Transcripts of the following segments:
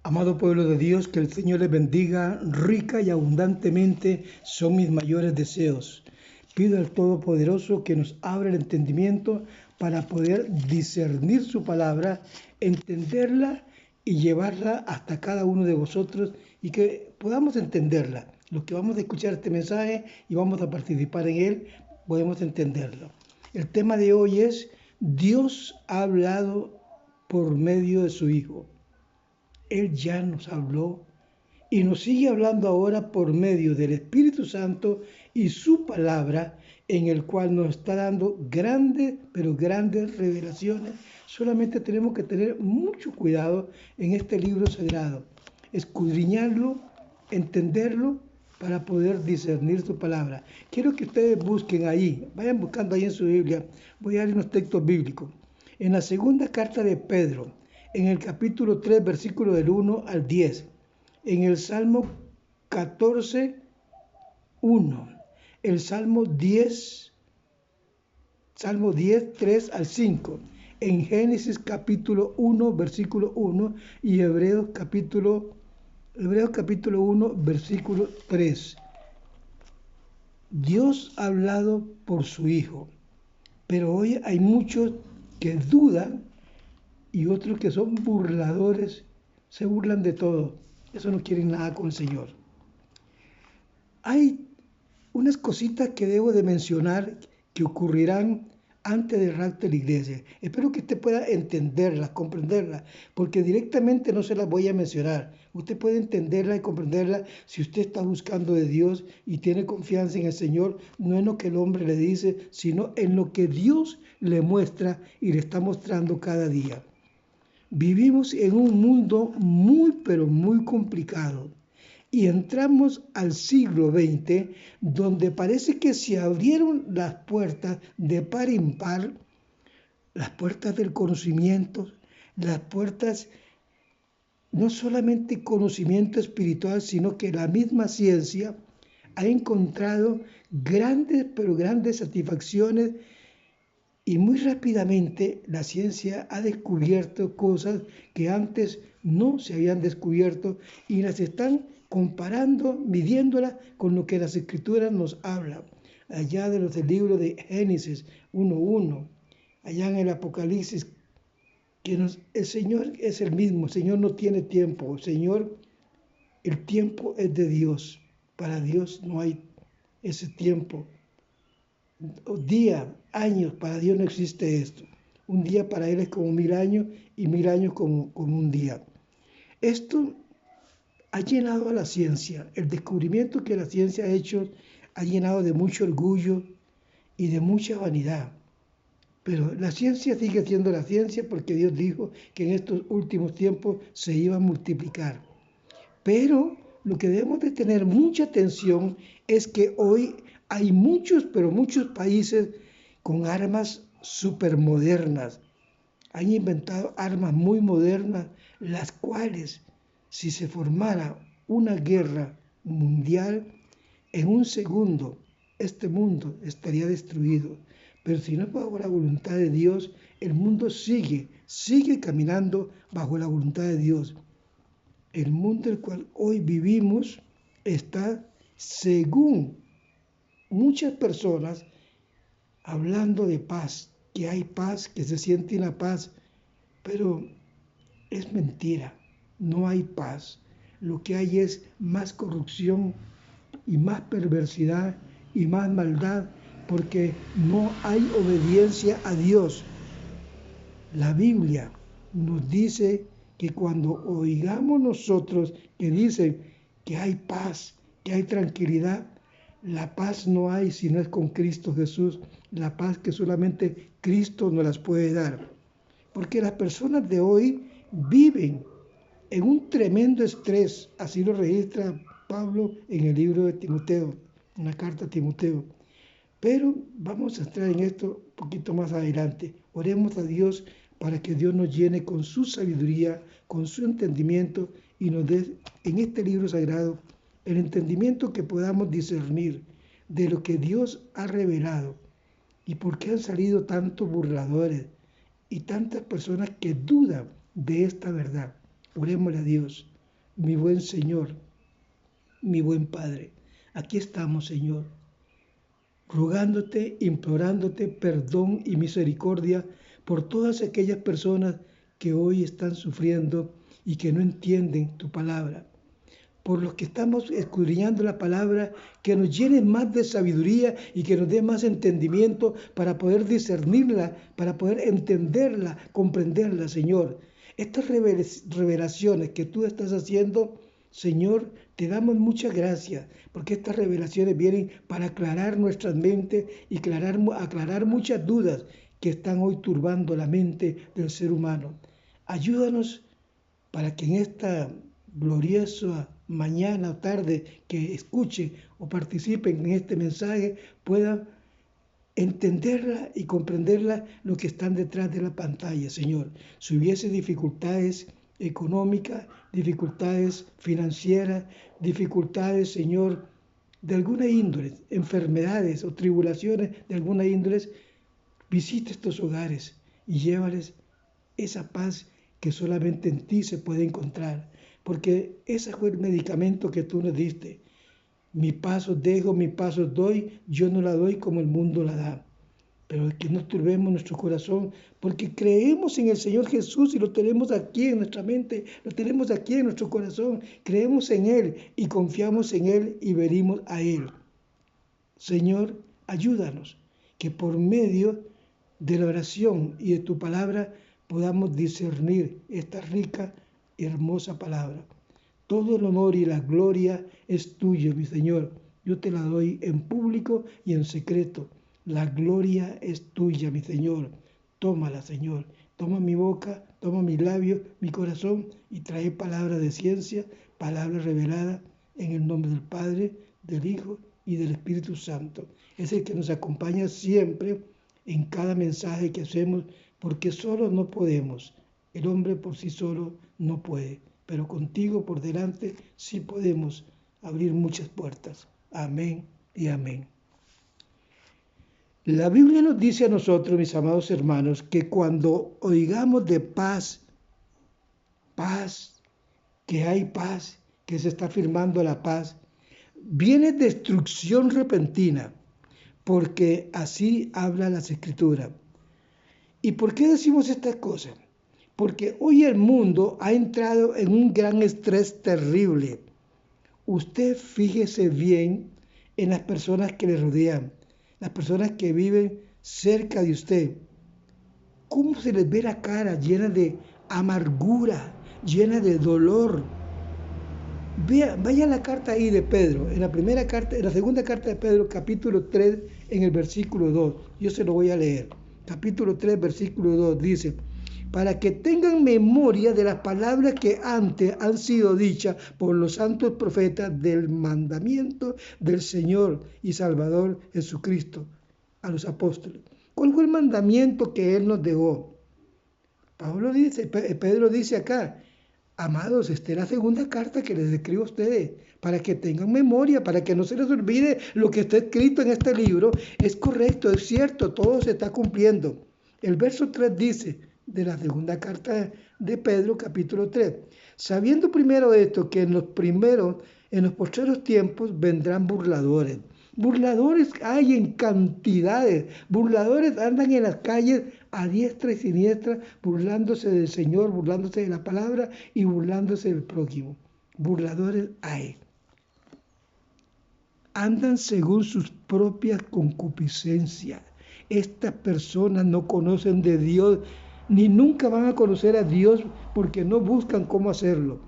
Amado pueblo de Dios, que el Señor les bendiga rica y abundantemente son mis mayores deseos. Pido al Todopoderoso que nos abra el entendimiento para poder discernir su palabra, entenderla y llevarla hasta cada uno de vosotros y que podamos entenderla. Los que vamos a escuchar este mensaje y vamos a participar en él, podemos entenderlo. El tema de hoy es: Dios ha hablado por medio de su Hijo. Él ya nos habló y nos sigue hablando ahora por medio del Espíritu Santo y su palabra, en el cual nos está dando grandes, pero grandes revelaciones. Solamente tenemos que tener mucho cuidado en este libro sagrado, escudriñarlo, entenderlo para poder discernir su palabra. Quiero que ustedes busquen ahí, vayan buscando ahí en su Biblia. Voy a dar unos textos bíblicos. En la segunda carta de Pedro, en el capítulo 3, versículo del 1 al 10, en el Salmo 14, 1, el Salmo 10, 3 al 5, en Génesis capítulo 1, versículo 1 y Hebreos capítulo 1, versículo 3. Dios ha hablado por su Hijo, pero hoy hay muchos que dudan y otros que son burladores, se burlan de todo. Eso no quieren nada con el Señor. Hay unas cositas que debo de mencionar que ocurrirán antes del rapto de la iglesia. Espero que usted pueda entenderlas, comprenderlas, porque directamente no se las voy a mencionar. Usted puede entenderla y comprenderla si usted está buscando de Dios y tiene confianza en el Señor, no en lo que el hombre le dice, sino en lo que Dios le muestra y le está mostrando cada día. Vivimos en un mundo muy, pero muy complicado y entramos al siglo XX, donde parece que se abrieron las puertas de par en par, las puertas del conocimiento, las puertas no solamente conocimiento espiritual, sino que la misma ciencia ha encontrado grandes, pero grandes satisfacciones. Y muy rápidamente la ciencia ha descubierto cosas que antes no se habían descubierto y las están comparando, midiéndolas con lo que las Escrituras nos hablan. Allá de los del libro de Génesis 1:1, allá en el Apocalipsis, el Señor es el mismo, el Señor no tiene tiempo, el tiempo es de Dios. Para Dios no hay ese tiempo. Día, años, para Dios no existe esto. Un día para Él es como 1000 años y 1000 años como un día. Esto ha llenado a la ciencia. El descubrimiento que la ciencia ha hecho ha llenado de mucho orgullo y de mucha vanidad. Pero la ciencia sigue siendo la ciencia porque Dios dijo que en estos últimos tiempos se iba a multiplicar. Pero lo que debemos de tener mucha atención es que hoy hay muchos, pero muchos países con armas supermodernas. Han inventado armas muy modernas, las cuales, si se formara una guerra mundial, en un segundo este mundo estaría destruido. Pero si no es bajo la voluntad de Dios, el mundo sigue caminando bajo la voluntad de Dios. El mundo en el cual hoy vivimos está, según muchas personas, hablando de paz, que hay paz, que se siente la paz, pero es mentira, no hay paz. Lo que hay es más corrupción y más perversidad y más maldad, porque no hay obediencia a Dios. La Biblia nos dice que cuando oigamos nosotros que dicen que hay paz, que hay tranquilidad, la paz no hay si no es con Cristo Jesús, la paz que solamente Cristo nos las puede dar. Porque las personas de hoy viven en un tremendo estrés, así lo registra Pablo en el libro de Timoteo, una carta a Timoteo. Pero vamos a entrar en esto un poquito más adelante. Oremos a Dios para que Dios nos llene con su sabiduría, con su entendimiento y nos dé en este libro sagrado el entendimiento que podamos discernir de lo que Dios ha revelado y por qué han salido tantos burladores y tantas personas que dudan de esta verdad. Orémosle a Dios. mi buen Señor, mi buen Padre. Aquí estamos, Señor, rogándote, implorándote perdón y misericordia por todas aquellas personas que hoy están sufriendo y que no entienden tu palabra. Por los que estamos escudriñando la palabra, que nos llene más de sabiduría y que nos dé más entendimiento para poder discernirla, para poder entenderla, comprenderla, Señor. Estas revelaciones que tú estás haciendo, Señor, te damos muchas gracias, porque estas revelaciones vienen para aclarar nuestras mentes y aclarar muchas dudas que están hoy turbando la mente del ser humano. Ayúdanos para que en esta gloriosa mañana o tarde que escuchen o participen en este mensaje puedan entenderla y comprenderla lo que están detrás de la pantalla, Señor. Si hubiese dificultades económicas, dificultades financieras, dificultades, Señor, de alguna índole, enfermedades o tribulaciones de alguna índole, visita estos hogares y llévales esa paz que solamente en ti se puede encontrar, porque ese fue el medicamento que tú nos diste. Mi paz os dejo, mi paz os doy, yo no la doy como el mundo la da. Pero que no turbemos nuestro corazón, porque creemos en el Señor Jesús y lo tenemos aquí en nuestra mente, lo tenemos aquí en nuestro corazón, creemos en Él y confiamos en Él y venimos a Él. Señor, ayúdanos, que por medio de la oración y de tu palabra podamos discernir esta rica y hermosa palabra. Todo el honor y la gloria es tuyo, mi Señor. Yo te la doy en público y en secreto. La gloria es tuya, mi Señor. Tómala, Señor. Toma mi boca, toma mis labios, mi corazón y trae palabra de ciencia, palabra revelada en el nombre del Padre, del Hijo y del Espíritu Santo. Es el que nos acompaña siempre en cada mensaje que hacemos, porque solo no podemos. El hombre por sí solo no puede, pero contigo por delante sí podemos abrir muchas puertas. Amén y amén. La Biblia nos dice a nosotros, mis amados hermanos, que cuando oigamos de paz, que hay paz, que se está firmando la paz, viene destrucción repentina, porque así habla las Escrituras. ¿Y por qué decimos estas cosas? Porque hoy el mundo ha entrado en un gran estrés terrible. Usted fíjese bien en las personas que le rodean, las personas que viven cerca de usted. ¿Cómo se les ve la cara llena de amargura, llena de dolor? Vaya a la carta ahí de Pedro, en la segunda carta de Pedro, capítulo 3, en el versículo 2. Yo se lo voy a leer. Capítulo 3, versículo 2 dice: para que tengan memoria de las palabras que antes han sido dichas por los santos profetas del mandamiento del Señor y Salvador Jesucristo a los apóstoles. ¿Cuál fue el mandamiento que Él nos dejó? Pedro dice acá: amados, esta es la segunda carta que les escribo a ustedes, para que tengan memoria, para que no se les olvide lo que está escrito en este libro. Es correcto, es cierto, todo se está cumpliendo. El verso 3 dice, de la segunda carta de Pedro, capítulo 3, sabiendo primero esto, que en los postreros tiempos vendrán burladores. Burladores hay en cantidades. Burladores andan en las calles a diestra y siniestra, burlándose del Señor, burlándose de la palabra y burlándose del prójimo. Burladores hay. Andan según sus propias concupiscencias. Estas personas no conocen de Dios, ni nunca van a conocer a Dios porque no buscan cómo hacerlo.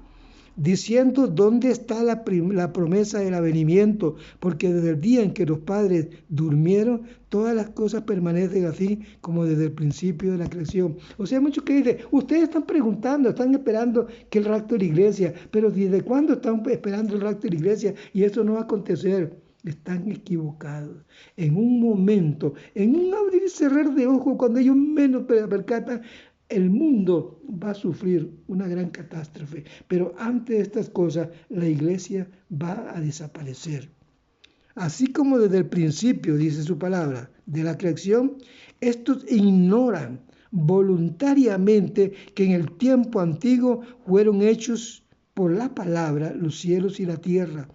Diciendo, ¿dónde está la promesa del avenimiento? Porque desde el día en que los padres durmieron, todas las cosas permanecen así como desde el principio de la creación. O sea, muchos que dicen, ustedes están preguntando, están esperando que el rapto de la iglesia, pero ¿desde cuándo están esperando el rapto de la iglesia? Y eso no va a acontecer. Están equivocados. En un momento, en un abrir y cerrar de ojos, cuando ellos menos percatan, el mundo va a sufrir una gran catástrofe, pero antes de estas cosas, la iglesia va a desaparecer. Así como desde el principio, dice su palabra, de la creación, estos ignoran voluntariamente que en el tiempo antiguo fueron hechos por la palabra los cielos y la tierra,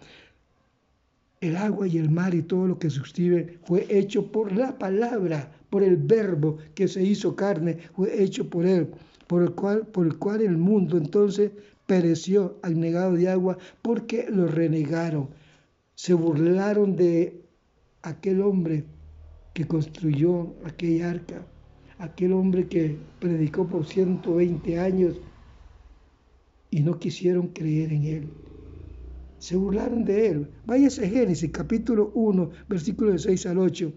el agua y el mar y todo lo que subsiste fue hecho por la palabra, por el verbo que se hizo carne, fue hecho por él, por el cual el mundo entonces pereció anegado de agua porque lo renegaron. Se burlaron de aquel hombre que construyó aquella arca, aquel hombre que predicó por 120 años y no quisieron creer en él. Se burlaron de él. Váyase a Génesis capítulo 1, versículos de 6 al 8.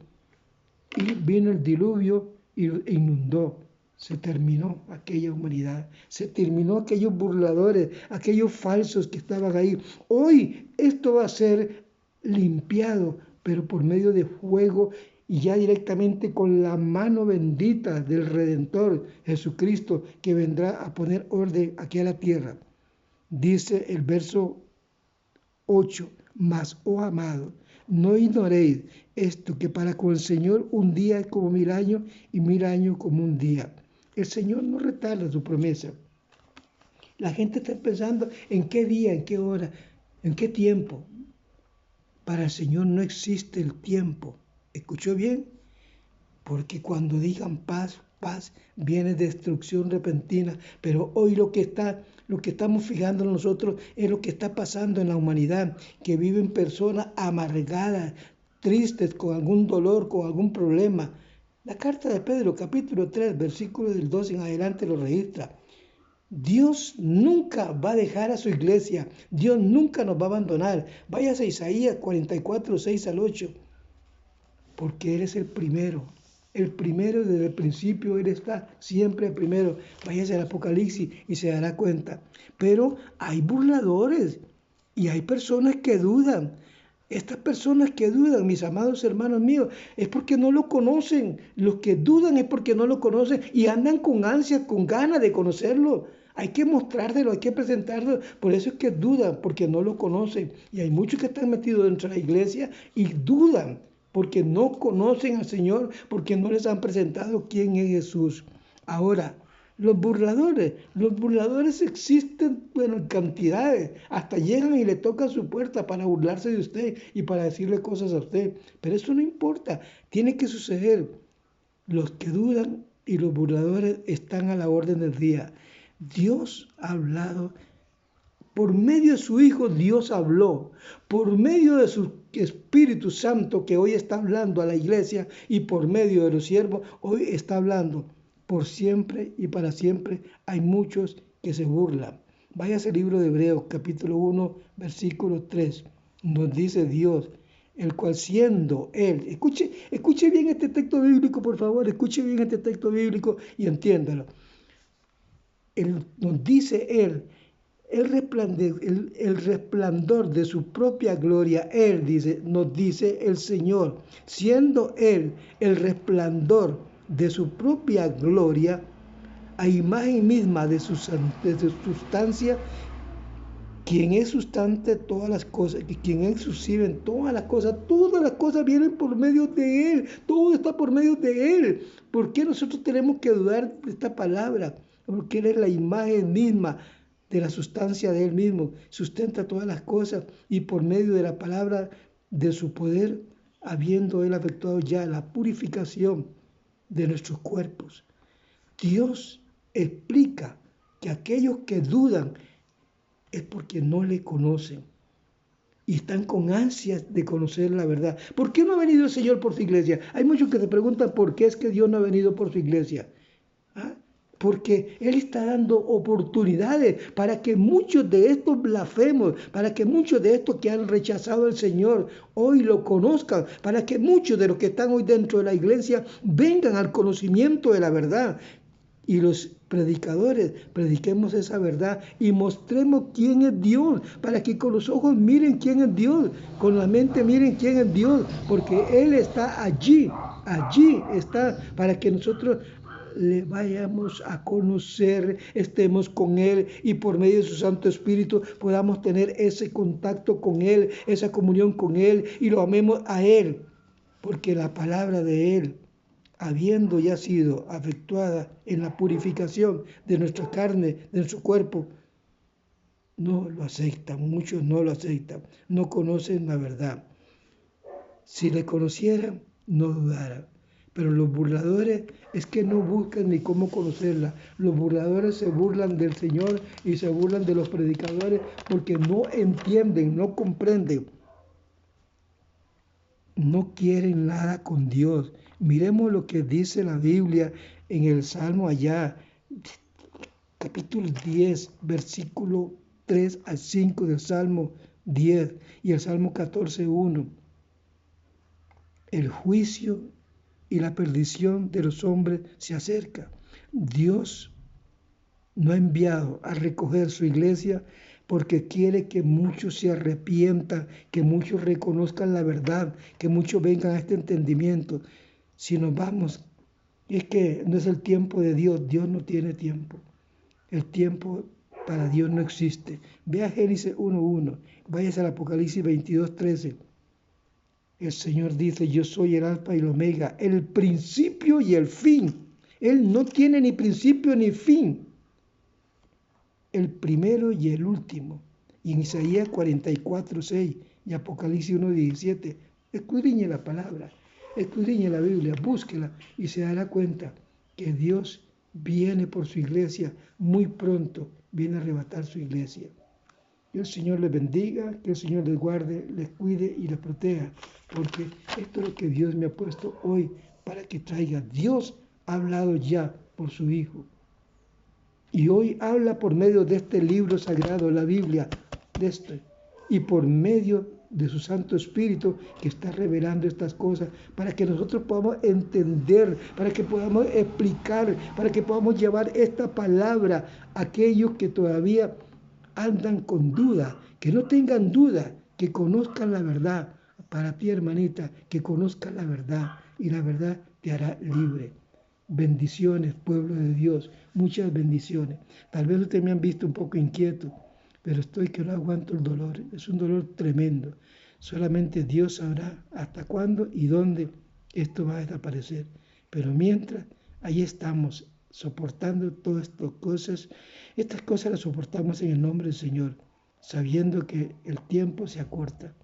Y vino el diluvio y inundó. Se terminó aquella humanidad. Se terminó aquellos burladores, aquellos falsos que estaban ahí. Hoy esto va a ser limpiado, pero por medio de fuego y ya directamente con la mano bendita del Redentor Jesucristo, que vendrá a poner orden aquí a la tierra. Dice el verso 8. Mas, oh amado, no ignoréis esto, que para con el Señor un día es como 1000 años y 1000 años como un día. El Señor no retarda su promesa. La gente está pensando en qué día, en qué hora, en qué tiempo. Para el Señor no existe el tiempo. ¿Escuchó bien? Porque cuando digan paz, paz, viene destrucción repentina. Pero hoy lo que estamos fijando nosotros es lo que está pasando en la humanidad, que viven personas amargadas, tristes, con algún dolor, con algún problema. La carta de Pedro, capítulo 3, versículo del 2 en adelante lo registra. Dios nunca va a dejar a su iglesia. Dios nunca nos va a abandonar. Váyase a Isaías 44, 6 al 8. Porque Él es el primero. El primero desde el principio, Él está siempre el primero. Váyase al Apocalipsis y se dará cuenta. Pero hay burladores y hay personas que dudan. Estas personas que dudan, mis amados hermanos míos, es porque no lo conocen. Los que dudan es porque no lo conocen y andan con ansias, con ganas de conocerlo. Hay que mostrárselo, hay que presentarlo. Por eso es que dudan, porque no lo conocen. Y hay muchos que están metidos dentro de la iglesia y dudan, porque no conocen al Señor, porque no les han presentado quién es Jesús. Ahora, los burladores existen, bueno, en cantidades, hasta llegan y le tocan su puerta para burlarse de usted y para decirle cosas a usted, pero eso no importa, tiene que suceder. Los que dudan y los burladores están a la orden del día. Dios ha hablado. Por medio de su Hijo Dios habló, por medio de su Espíritu Santo que hoy está hablando a la iglesia y por medio de los siervos hoy está hablando. Por siempre y para siempre hay muchos que se burlan. Váyase al libro de Hebreos capítulo 1 versículo 3, nos dice Dios, el cual siendo Él, escuche bien este texto bíblico por favor, escuche bien este texto bíblico y entiéndalo. Nos dice Él, el resplandor de su propia gloria, nos dice el Señor, siendo Él el resplandor de su propia gloria, a imagen misma de su sustancia, quien es sustante todas las cosas, y quien es subsidiente en todas las cosas vienen por medio de Él, todo está por medio de Él. ¿Por qué nosotros tenemos que dudar de esta palabra? Porque Él es la imagen misma de la sustancia de Él mismo, sustenta todas las cosas y por medio de la palabra de su poder, habiendo Él efectuado ya la purificación de nuestros cuerpos. Dios explica que aquellos que dudan es porque no le conocen y están con ansias de conocer la verdad. ¿Por qué no ha venido el Señor por su iglesia? Hay muchos que se preguntan por qué es que Dios no ha venido por su iglesia. Porque Él está dando oportunidades para que muchos de estos blasfemos, para que muchos de estos que han rechazado al Señor hoy lo conozcan, para que muchos de los que están hoy dentro de la iglesia vengan al conocimiento de la verdad. Y los predicadores prediquemos esa verdad y mostremos quién es Dios, para que con los ojos miren quién es Dios, con la mente miren quién es Dios, porque Él está allí está, para que nosotros le vayamos a conocer, estemos con Él y por medio de su Santo Espíritu podamos tener ese contacto con Él, esa comunión con Él y lo amemos a Él, porque la palabra de Él, habiendo ya sido efectuada en la purificación de nuestra carne, de nuestro cuerpo, no lo aceptan, muchos no lo aceptan, no conocen la verdad. Si le conocieran, no dudaran. Pero los burladores es que no buscan ni cómo conocerla. Los burladores se burlan del Señor y se burlan de los predicadores porque no entienden, no comprenden. No quieren nada con Dios. Miremos lo que dice la Biblia en el Salmo allá, capítulo 10, versículo 3 al 5 del Salmo 10 y el Salmo 14, 1. El juicio y la perdición de los hombres se acerca. Dios no ha enviado a recoger su iglesia porque quiere que muchos se arrepientan, que muchos reconozcan la verdad, que muchos vengan a este entendimiento. Si nos vamos, es que no es el tiempo de Dios, Dios no tiene tiempo. El tiempo para Dios no existe. Ve a Génesis 1:1, vayas al Apocalipsis 22:13. El Señor dice, yo soy el alfa y el omega, el principio y el fin. Él no tiene ni principio ni fin. El primero y el último. Y en Isaías 44:6 y Apocalipsis 1:17, escudriñe la palabra, escudriñe la Biblia, búsquela y se dará cuenta que Dios viene por su iglesia muy pronto, viene a arrebatar su iglesia. Que el Señor les bendiga, que el Señor les guarde, les cuide y les proteja, porque esto es lo que Dios me ha puesto hoy para que traiga. Dios ha hablado ya por su Hijo. Y hoy habla por medio de este libro sagrado, la Biblia, y por medio de su Santo Espíritu que está revelando estas cosas, para que nosotros podamos entender, para que podamos explicar, para que podamos llevar esta palabra a aquellos que todavía andan con duda, que no tengan duda, que conozcan la verdad. Para ti, hermanita, que conozcan la verdad y la verdad te hará libre. Bendiciones, pueblo de Dios, muchas bendiciones. Tal vez ustedes me han visto un poco inquieto, pero estoy que no aguanto el dolor. Es un dolor tremendo. Solamente Dios sabrá hasta cuándo y dónde esto va a desaparecer. Pero mientras, ahí estamos, soportando todas estas cosas. Estas cosas las soportamos en el nombre del Señor, sabiendo que el tiempo se acorta.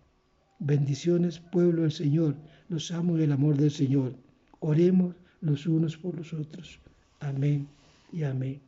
Bendiciones, pueblo del Señor. Los amo del amor del Señor. Oremos los unos por los otros. Amén y amén.